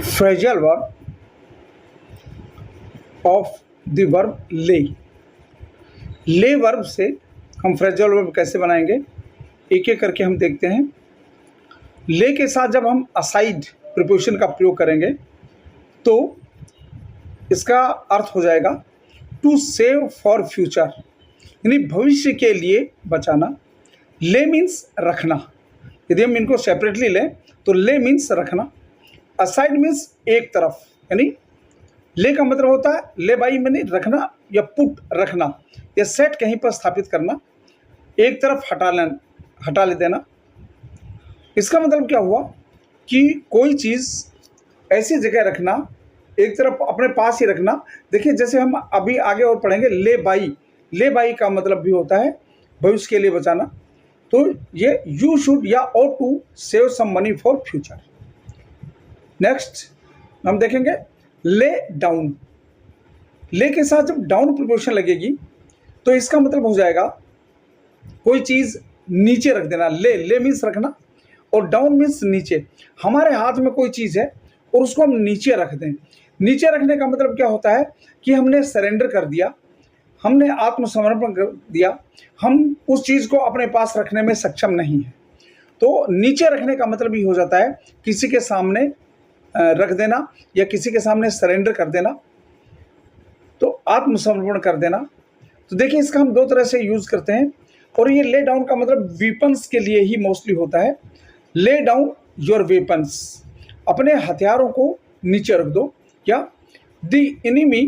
Phrasal verb of the verb ले। ले verb से हम फ्रेजल वर्ब कैसे बनाएंगे, एक एक करके हम देखते हैं। ले के साथ जब हम असाइड प्रीपोजिशन का प्रयोग करेंगे तो इसका अर्थ हो जाएगा टू सेव फॉर फ्यूचर, यानी भविष्य के लिए बचाना। ले मीन्स रखना, यदि हम इनको सेपरेटली लें तो ले मीन्स रखना, असाइड मीन्स एक तरफ, यानी ले का मतलब होता है ले बाई यानी रखना या पुट रखना या सेट कहीं पर स्थापित करना, एक तरफ हटा ले देना। इसका मतलब क्या हुआ कि कोई चीज़ ऐसी जगह रखना, एक तरफ अपने पास ही रखना। देखिए जैसे हम अभी आगे और पढ़ेंगे ले बाई का मतलब भी होता है भविष्य के लिए बचाना। तो ये यू शुड या ought to save some money for future. Next हम देखेंगे ले डाउन। ले के साथ जब डाउन प्रीपोजिशन लगेगी तो इसका मतलब हो जाएगा कोई चीज़ नीचे रख देना। ले मीन्स रखना और डाउन मीन्स नीचे। हमारे हाथ में कोई चीज़ है और उसको हम नीचे रख दें। नीचे रखने का मतलब क्या होता है कि हमने सरेंडर कर दिया, हमने आत्मसमर्पण कर दिया, हम उस चीज़ को अपने पास रखने में सक्षम नहीं है। तो नीचे रखने का मतलब ही हो जाता है किसी के सामने रख देना या किसी के सामने सरेंडर कर देना, तो आत्मसमर्पण कर देना। तो देखिए इसका हम दो तरह से यूज़ करते हैं और ये ले डाउन का मतलब वेपन्स के लिए ही मोस्टली होता है। ले डाउन योर वेपन्स, अपने हथियारों को नीचे रख दो। क्या the enemy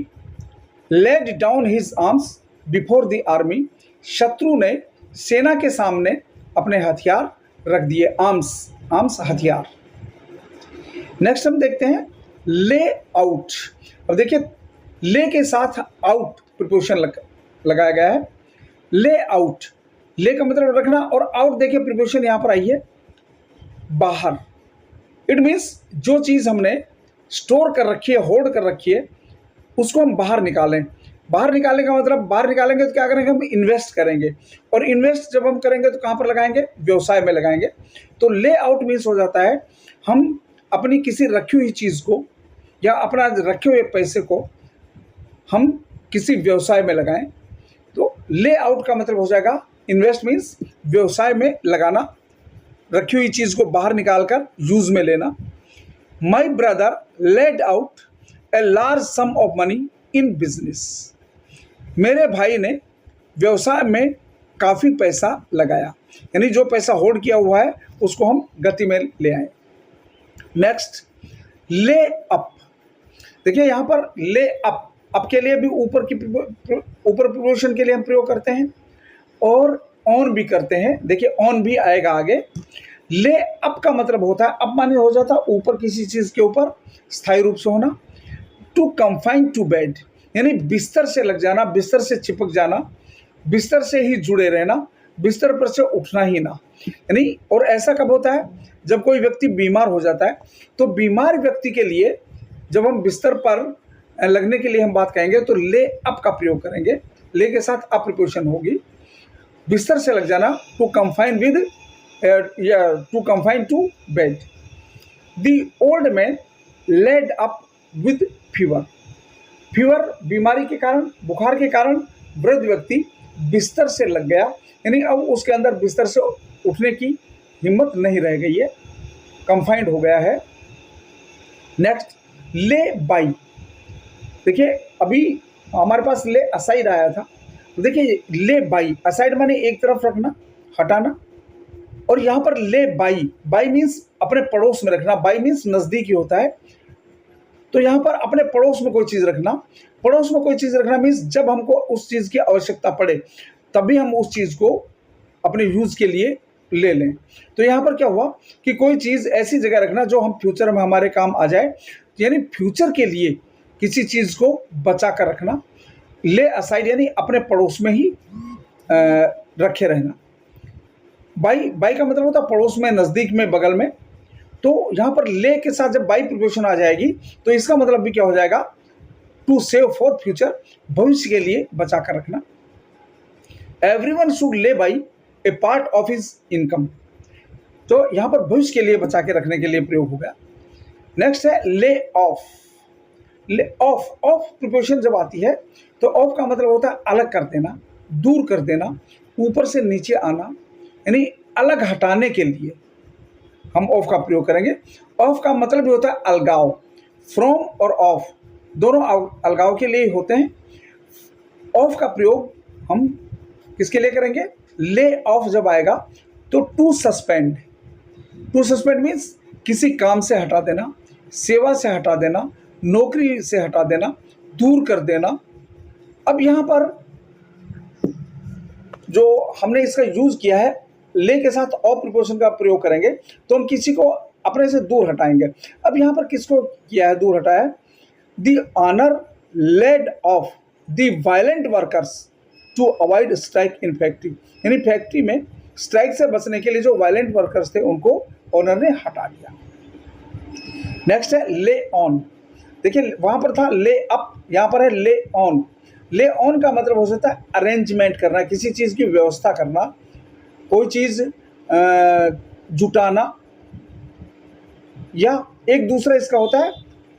laid down his arms before the army, शत्रु ने सेना के सामने अपने हथियार रख दिए। आर्म्स हथियार। नेक्स्ट हम देखते हैं ले आउट। अब देखिए ले के साथ आउट प्रीपोजिशन लगाया गया है। ले आउट, ले का मतलब रखना और आउट देखिए प्रीपोजिशन यहाँ पर आई है बाहर। इट मीन्स जो चीज़ हमने स्टोर कर रखी है, होल्ड कर रखी है, उसको हम बाहर निकालें। बाहर निकालने का मतलब बाहर निकालेंगे तो क्या करेंगे, हम इन्वेस्ट करेंगे और इन्वेस्ट जब हम करेंगे तो कहाँ पर लगाएंगे, व्यवसाय में लगाएंगे। तो ले आउट मीन्स हो जाता है हम अपनी किसी रखी हुई चीज़ को या अपना रखे हुए पैसे को हम किसी व्यवसाय में लगाएं। तो ले आउट का मतलब हो जाएगा इन्वेस्ट मीन्स व्यवसाय में लगाना, रखी हुई चीज़ को बाहर निकालकर यूज में लेना। My brother laid out a large some of money in business, मेरे भाई ने व्यवसाय में काफ़ी पैसा लगाया, यानी जो पैसा होल्ड किया हुआ है उसको हम गति में ले आए। नेक्स्ट ले अप। देखिए यहाँ पर ले अप के लिए भी ऊपर प्रीपोजिशन के लिए हम प्रयोग करते हैं और ऑन भी करते हैं। देखिए ऑन भी आएगा आगे। ले अप का मतलब होता है, अप माने हो जाता है ऊपर, किसी चीज़ के ऊपर स्थायी रूप से होना। टू कंफाइन टू बेड, यानी बिस्तर से लग जाना, बिस्तर से चिपक जाना, बिस्तर से ही जुड़े रहना, बिस्तर पर से उठना ही ना। यानी और ऐसा कब होता है, जब कोई व्यक्ति बीमार हो जाता है तो बीमार व्यक्ति के लिए जब हम बिस्तर पर लगने के लिए हम बात कहेंगे तो ले अप का प्रयोग करेंगे। ले के साथ अप प्रीपोजिशन होगी। बिस्तर से लग जाना, to confine with to confine to bed. The old man laid up with fever, fever बीमारी के कारण, बुखार के कारण वृद्ध व्यक्ति बिस्तर से लग गया, यानी अब उसके अंदर बिस्तर से उठने की हिम्मत नहीं रह गई है, कंफाइंड हो गया है। नेक्स्ट ले बाई। देखिए अभी हमारे पास ले असाइड आया था, तो देखिए ले बाई, असाइड माने एक तरफ रखना, हटाना, और यहाँ पर ले बाई मीन्स अपने पड़ोस में रखना। बाई मीन्स नज़दीक ही होता है। तो यहाँ पर अपने पड़ोस में कोई चीज़ रखना, पड़ोस में कोई चीज़ रखना मीन्स जब हमको उस चीज़ की आवश्यकता पड़े तभी हम उस चीज़ को अपने यूज़ के लिए ले लें। तो यहाँ पर क्या हुआ कि कोई चीज़ ऐसी जगह रखना जो हम फ्यूचर में हमारे काम आ जाए, यानी फ्यूचर के लिए किसी चीज़ को बचा कर रखना। ले असाइड यानी अपने पड़ोस में ही रखे रहना। बाई का मतलब होता है पड़ोस में, नज़दीक में, बगल में। तो यहाँ पर ले के साथ जब बाई प्रीपोजिशन आ जाएगी तो इसका मतलब भी क्या हो जाएगा, टू सेव फॉर फ्यूचर, भविष्य के लिए बचा कर रखना। एवरीवन शुड ले by A part of his income, तो यहाँ पर भविष्य के लिए बचा के रखने के लिए प्रयोग हो गया। नेक्स्ट है lay off. Lay off, of preposition जब आती है तो ऑफ का मतलब होता है अलग कर देना, दूर कर देना, ऊपर से नीचे आना, यानी अलग हटाने के लिए हम ऑफ का प्रयोग करेंगे। ऑफ का मतलब भी होता है अलगाव। फ्रॉम और ऑफ दोनों अलगाव के लिए होते हैं। ऑफ का प्रयोग हम किसके लिए करेंगे? ले ऑफ जब आएगा तो to suspend. To suspend means किसी काम से हटा देना, सेवा से हटा देना, नौकरी से हटा देना, दूर कर देना। अब यहाँ पर जो हमने इसका यूज किया है, ले के साथ ऑफ प्रिपोजिशन का प्रयोग करेंगे तो हम किसी को अपने से दूर हटाएंगे। अब यहाँ पर किसको किया है, दूर हटाया है? The owner laid off the violent workers to avoid strike in factory, यानी फैक्ट्री में स्ट्राइक से बचने के लिए जो वायलेंट वर्कर्स थे उनको ऑनर ने हटा दिया। नेक्स्ट है ले ऑन। देखिए वहां पर था ले अप, यहाँ पर है ले ऑन। ले ऑन का मतलब हो सकता है अरेंजमेंट करना, किसी चीज़ की व्यवस्था करना, कोई चीज़ जुटाना, या एक दूसरा इसका होता है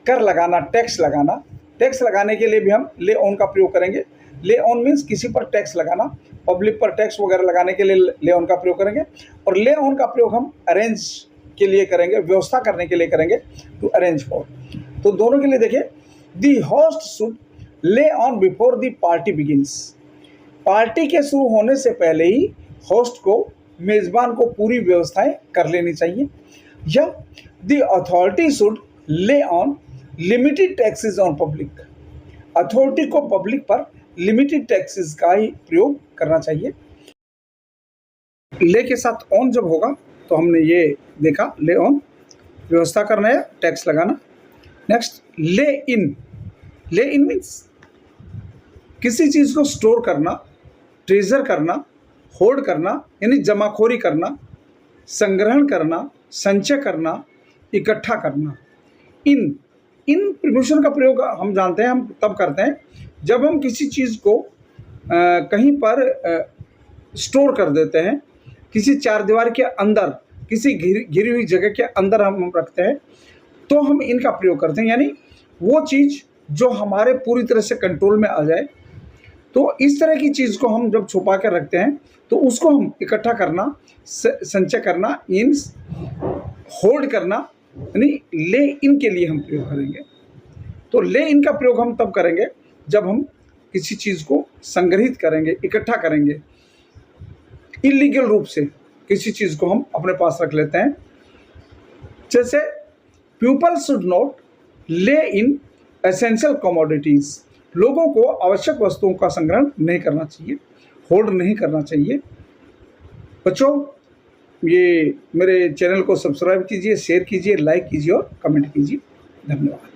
कर लगाना, टैक्स लगाना। टैक्स लगाने के लिए भी हम ले ऑन का प्रयोग करेंगे। ले ऑन मीन्स किसी पर टैक्स लगाना, पब्लिक पर टैक्स वगैरह लगाने के लिए ले ऑन का प्रयोग करेंगे। और ले ऑन का प्रयोग हम अरेंज के लिए करेंगे, व्यवस्था करने के लिए करेंगे, टू अरेंज फॉर। तो दोनों के लिए देखिए, द होस्ट शुड ले on before the party begins. Party के शुरू होने से पहले ही होस्ट को, मेज़बान को पूरी व्यवस्थाएं कर लेनी चाहिए। या द अथॉरिटी शुड ले on limited taxes on public. Authority को पब्लिक पर लिमिटेड टैक्सेस का ही प्रयोग करना चाहिए। ले के साथ ऑन जब होगा तो हमने ये देखा, ले ऑन व्यवस्था करना है, टैक्स लगाना। नेक्स्ट ले इन। ले इन मीन्स किसी चीज़ को स्टोर करना, ट्रेजर करना, होल्ड करना, यानी जमाखोरी करना, संग्रहण करना, संचय करना, इकट्ठा करना। इन इन प्रिपोजिशन का प्रयोग हम जानते हैं, हम तब करते हैं जब हम किसी चीज़ को कहीं पर स्टोर कर देते हैं, किसी चार दीवार के अंदर, किसी घिरी हुई जगह के अंदर हम रखते हैं, तो हम इनका प्रयोग करते हैं। यानी वो चीज़ जो हमारे पूरी तरह से कंट्रोल में आ जाए, तो इस तरह की चीज़ को हम जब छुपा कर रखते हैं तो उसको हम इकट्ठा करना, संचय करना, इन होल्ड करना, यानी ले इन के लिए हम प्रयोग करेंगे। तो ले इन का प्रयोग हम तब करेंगे जब हम किसी चीज़ को संग्रहित करेंगे, इकट्ठा करेंगे, इलीगल रूप से किसी चीज़ को हम अपने पास रख लेते हैं। जैसे पीपल शुड नॉट ले इन एसेंशियल कमोडिटीज़। लोगों को आवश्यक वस्तुओं का संग्रहण नहीं करना चाहिए, होल्ड नहीं करना चाहिए। बच्चों, ये मेरे चैनल को सब्सक्राइब कीजिए, शेयर कीजिए, लाइक कीजिए और कमेंट कीजिए। धन्यवाद।